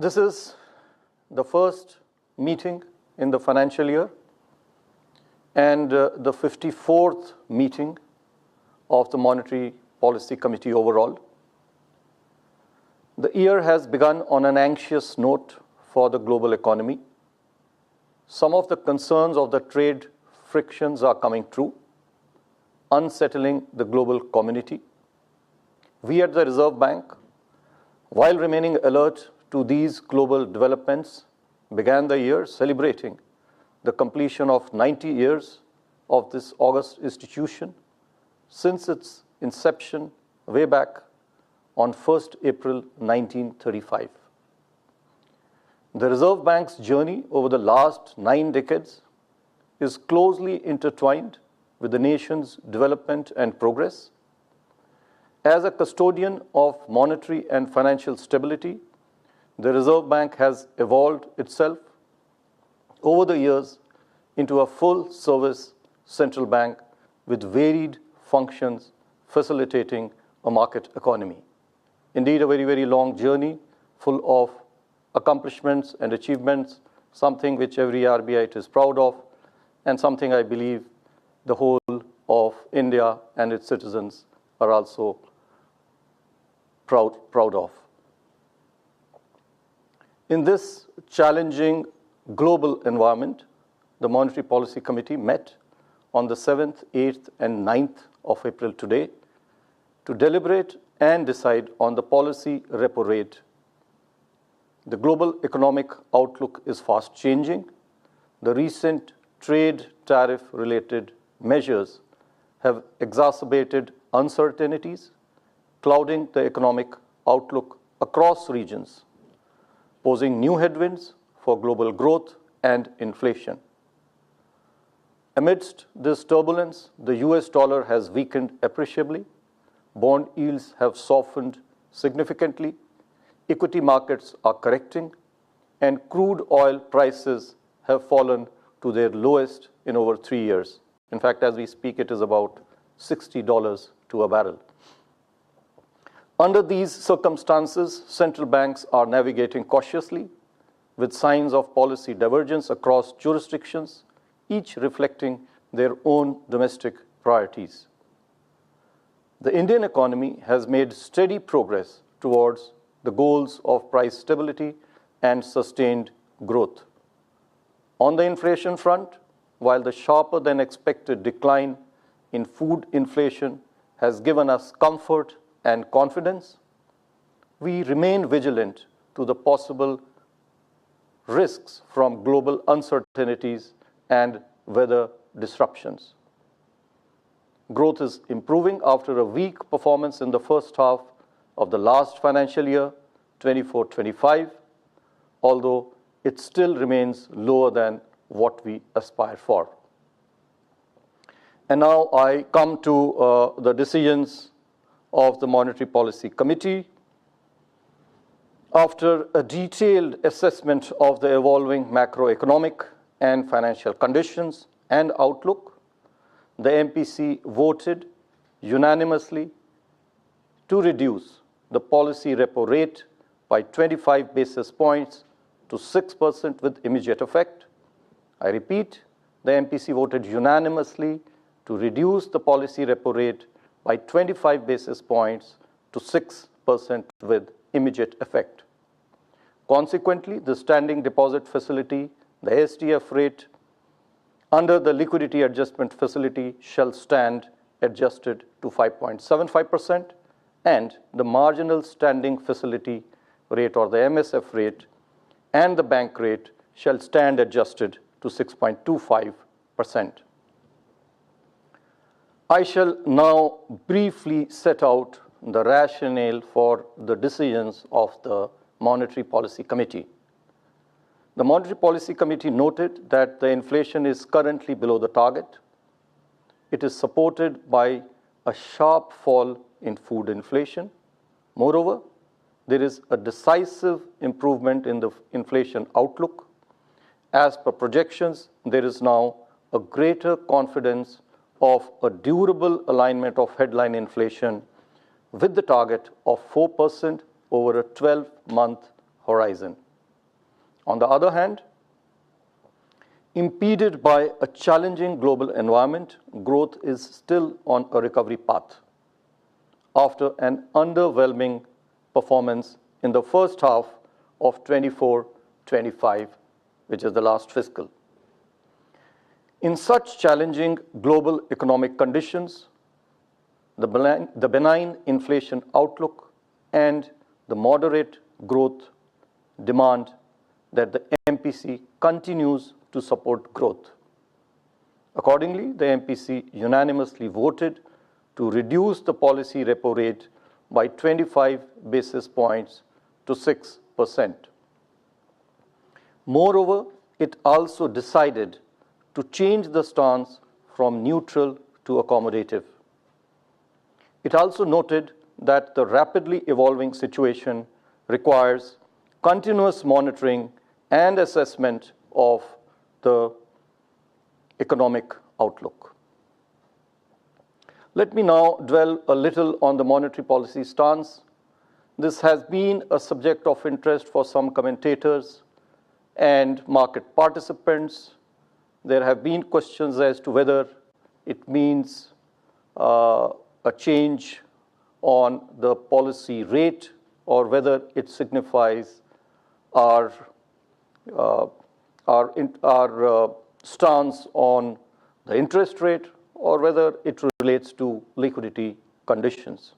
This is the first meeting in the financial year and the 54th meeting of the Monetary Policy Committee overall. The year has begun on an anxious note for the global economy. Some of the concerns of the trade frictions are coming true, unsettling the global community. We at the Reserve Bank, while remaining alert to these global developments, began the year celebrating the completion of 90 years of this august institution since its inception way back on 1st April 1935. The Reserve Bank's journey over the last 9 decades is closely intertwined with the nation's development and progress. As a custodian of monetary and financial stability, the Reserve Bank has evolved itself over the years into a full-service central bank with varied functions facilitating a market economy. Indeed, a very, very long journey full of accomplishments and achievements, something which every RBI is proud of, and something I believe the whole of India and its citizens are also proud of. In this challenging global environment, the Monetary Policy Committee met on the 7th, 8th, and 9th of April today to deliberate and decide on the policy repo rate. The global economic outlook is fast changing. The recent trade tariff-related measures have exacerbated uncertainties, clouding the economic outlook across regions, posing new headwinds for global growth and inflation. Amidst this turbulence, the US dollar has weakened appreciably, bond yields have softened significantly, equity markets are correcting, and crude oil prices have fallen to their lowest in over 3 years. In fact, as we speak, it is about $60 to a barrel. Under these circumstances, central banks are navigating cautiously with signs of policy divergence across jurisdictions, each reflecting their own domestic priorities. The Indian economy has made steady progress towards the goals of price stability and sustained growth. On the inflation front, while the sharper than expected decline in food inflation has given us comfort and confidence, we remain vigilant to the possible risks from global uncertainties and weather disruptions. Growth is improving after a weak performance in the first half of the last financial year, 24-25, although it still remains lower than what we aspire for. And now I come to the decisions of the Monetary Policy Committee. After a detailed assessment of the evolving macroeconomic and financial conditions and outlook, the MPC voted unanimously to reduce the policy repo rate by 25 basis points to 6% with immediate effect. I repeat, the MPC voted unanimously to reduce the policy repo rate by 25 basis points to 6% with immediate effect. Consequently, the standing deposit facility, the SDF rate, under the liquidity adjustment facility shall stand adjusted to 5.75%, and the marginal standing facility rate, or the MSF rate, and the bank rate shall stand adjusted to 6.25%. I shall now briefly set out the rationale for the decisions of the Monetary Policy Committee. The Monetary Policy Committee noted that the inflation is currently below the target. It is supported by a sharp fall in food inflation. Moreover, there is a decisive improvement in the inflation outlook. As per projections, there is now a greater confidence of a durable alignment of headline inflation with the target of 4% over a 12-month horizon. On the other hand, impeded by a challenging global environment, growth is still on a recovery path after an underwhelming performance in the first half of 24-25, which is the last fiscal. In such challenging global economic conditions, the benign inflation outlook and the moderate growth demand that the MPC continues to support growth. Accordingly, the MPC unanimously voted to reduce the policy repo rate by 25 basis points to 6%. Moreover, it also decided to change the stance from neutral to accommodative. It also noted that the rapidly evolving situation requires continuous monitoring and assessment of the economic outlook. Let me now dwell a little on the monetary policy stance. This has been a subject of interest for some commentators and market participants. There have been questions as to whether it means a change on the policy rate or whether it signifies our stance on the interest rate or whether it relates to liquidity conditions.